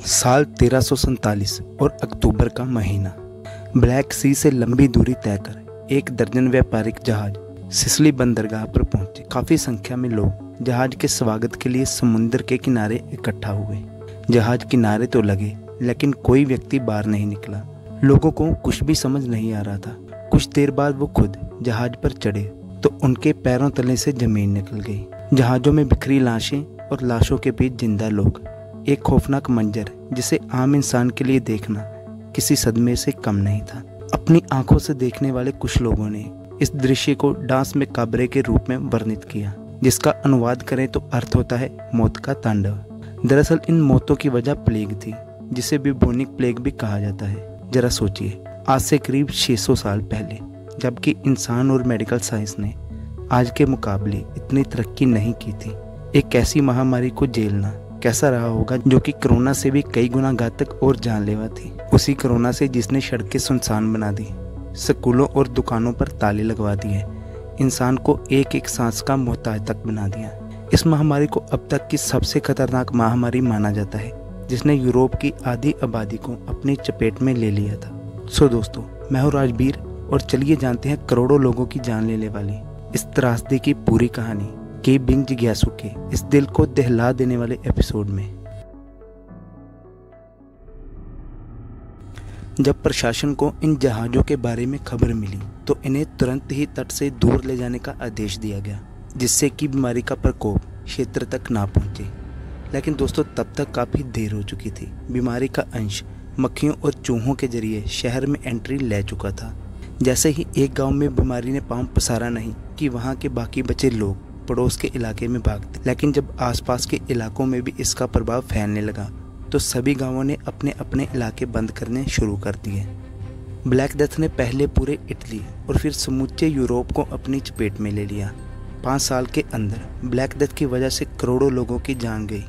साल 1347 और अक्टूबर का महीना। ब्लैक सी से लंबी दूरी तय कर एक दर्जन व्यापारिक जहाज सिसिली बंदरगाह पर पहुंचे। काफ़ी संख्या में लोग जहाज के स्वागत के लिए समुद्र के किनारे इकट्ठा हुए। जहाज किनारे तो लगे, लेकिन कोई व्यक्ति बाहर नहीं निकला। लोगों को कुछ भी समझ नहीं आ रहा था। कुछ देर बाद वो खुद जहाज पर चढ़े तो उनके पैरों तले से जमीन निकल गई। जहाज़ों में बिखरी लाशें और लाशों के बीच जिंदा लोग। एक खौफनाक मंजर जिसे आम इंसान के लिए देखना किसी सदमे से कम नहीं था। अपनी आंखों से देखने वाले कुछ लोगों ने इस दृश्य को डांस में काबरे के रूप में वर्णित किया, जिसका अनुवाद करें तो अर्थ होता है मौत का तांडव। दरअसल इन मौतों की वजह प्लेग थी, जिसे ब्यूबोनिक प्लेग भी कहा जाता है। जरा सोचिए, आज से करीब 600 साल पहले, जबकि इंसान और मेडिकल साइंस ने आज के मुकाबले इतनी तरक्की नहीं की थी, एक ऐसी महामारी को झेलना कैसा रहा होगा, जो कि कोरोना से भी कई गुना घातक और जानलेवा थी। उसी कोरोना से जिसने सड़कें सुनसान बना दी, स्कूलों और दुकानों पर ताले लगवा दिए, इंसान को एक एक सांस का मोहताज तक बना दिया। इस महामारी को अब तक की सबसे खतरनाक महामारी माना जाता है, जिसने यूरोप की आधी आबादी को अपनी चपेट में ले लिया था। सो दोस्तों, मैं हूँ राजबीर और चलिए जानते हैं करोड़ों लोगों की जान लेने वाली इस त्रासदी की पूरी कहानी के बिंग जिज्ञासु के इस दिल को दहला देने वाले एपिसोड में। जब प्रशासन को इन जहाज़ों के बारे में खबर मिली तो इन्हें तुरंत ही तट से दूर ले जाने का आदेश दिया गया, जिससे कि बीमारी का प्रकोप क्षेत्र तक ना पहुंचे। लेकिन दोस्तों, तब तक काफ़ी देर हो चुकी थी। बीमारी का अंश मक्खियों और चूहों के जरिए शहर में एंट्री ले चुका था। जैसे ही एक गांव में बीमारी ने पांव पसारा नहीं कि वहां के बाकी बचे लोग पड़ोस के इलाके में भागते। लेकिन जब आसपास के इलाकों में भी इसका प्रभाव फैलने लगा तो सभी गांवों ने अपने अपने इलाके बंद करने शुरू कर दिए। ब्लैक डेथ ने पहले पूरे इटली और फिर समूचे यूरोप को अपनी चपेट में ले लिया। 5 साल के अंदर ब्लैक डेथ की वजह से करोड़ों लोगों की जान गई।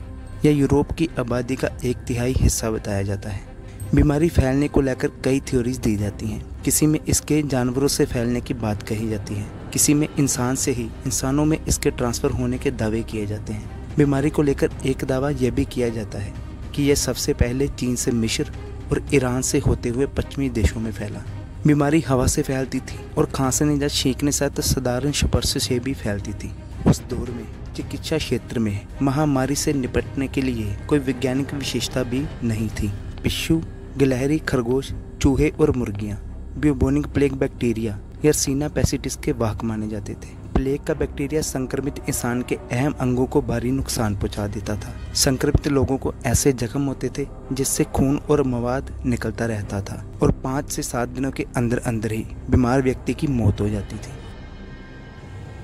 यह यूरोप की आबादी का 1/3 हिस्सा बताया जाता है। बीमारी फैलने को लेकर कई थ्योरीज दी जाती हैं। किसी में इसके जानवरों से फैलने की बात कही जाती है, किसी में इंसान से ही इंसानों में इसके ट्रांसफ़र होने के दावे किए जाते हैं। बीमारी को लेकर एक दावा यह भी किया जाता है कि यह सबसे पहले चीन से मिस्र और ईरान से होते हुए पश्चिमी देशों में फैला। बीमारी हवा से फैलती थी और खांसने या छींकने से साधारण स्पर्श से भी फैलती थी। उस दौर में चिकित्सा क्षेत्र में महामारी से निपटने के लिए कोई वैज्ञानिक विशेषता भी नहीं थी। पिस्सू, गिलहरी, खरगोश, चूहे और मुर्गियां ब्यूबोनिक प्लेग बैक्टीरिया यर्सीना पेस्टिस के वाहक माने जाते थे। प्लेग का बैक्टीरिया संक्रमित इंसान के अहम अंगों को भारी नुकसान पहुंचा देता था। संक्रमित लोगों को ऐसे जख्म होते थे जिससे खून और मवाद निकलता रहता था और 5 से 7 दिनों के अंदर अंदर ही बीमार व्यक्ति की मौत हो जाती थी।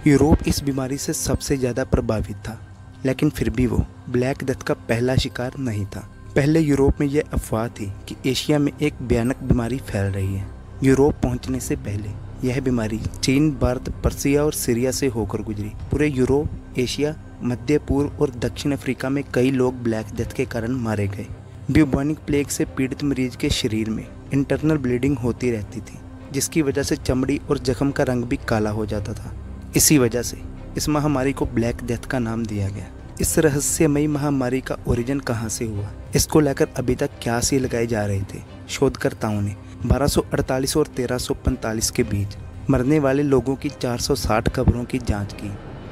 यूरोप इस बीमारी से सबसे ज़्यादा प्रभावित था, लेकिन फिर भी वो ब्लैक डेथ का पहला शिकार नहीं था। पहले यूरोप में यह अफवाह थी कि एशिया में एक भयानक बीमारी फैल रही है। यूरोप पहुंचने से पहले यह बीमारी चीन, भारत, पर्सिया और सीरिया से होकर गुजरी। पूरे यूरोप, एशिया, मध्य पूर्व और दक्षिण अफ्रीका में कई लोग ब्लैक डेथ के कारण मारे गए। ब्यूबोनिक प्लेग से पीड़ित मरीज के शरीर में इंटरनल ब्लीडिंग होती रहती थी, जिसकी वजह से चमड़ी और जख्म का रंग भी काला हो जाता था। इसी वजह से इस महामारी को ब्लैक डेथ का नाम दिया गया। इस रहस्यमयी महामारी का ओरिजिन कहां से हुआ, इसको लेकर अभी तक क्यास ही लगाए जा रहे थे। शोधकर्ताओं ने 1248 और 1345 के बीच मरने वाले लोगों की 460 कब्रों की जांच की,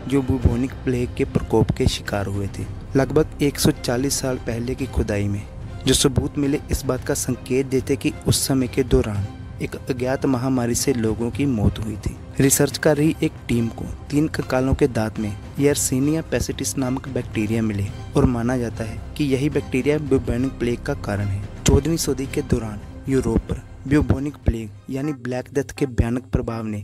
जो ब्यूबोनिक प्लेग के प्रकोप के शिकार हुए थे। लगभग 140 साल पहले की खुदाई में जो सबूत मिले इस बात का संकेत देते कि उस समय के दौरान एक अज्ञात महामारी से लोगों की मौत हुई थी। रिसर्च कर रही एक टीम को 3 कंकालों के दांत में यर्सीनिया पेस्टिस नामक बैक्टीरिया मिले और माना जाता है कि यही बैक्टीरिया ब्यूबोनिक प्लेग का कारण है। 14वीं सदी के दौरान यूरोप पर ब्यूबोनिक प्लेग यानी ब्लैक डेथ के भयानक प्रभाव ने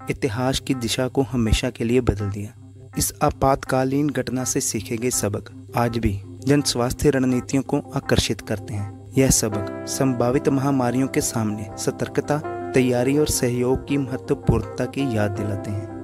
इतिहास की दिशा को हमेशा के लिए बदल दिया। इस आपातकालीन घटना से सीखे गए सबक आज भी जन स्वास्थ्य रणनीतियों को आकर्षित करते हैं। यह सबक संभावित महामारियों के सामने सतर्कता, तैयारी और सहयोग की महत्वपूर्णता की याद दिलाते हैं।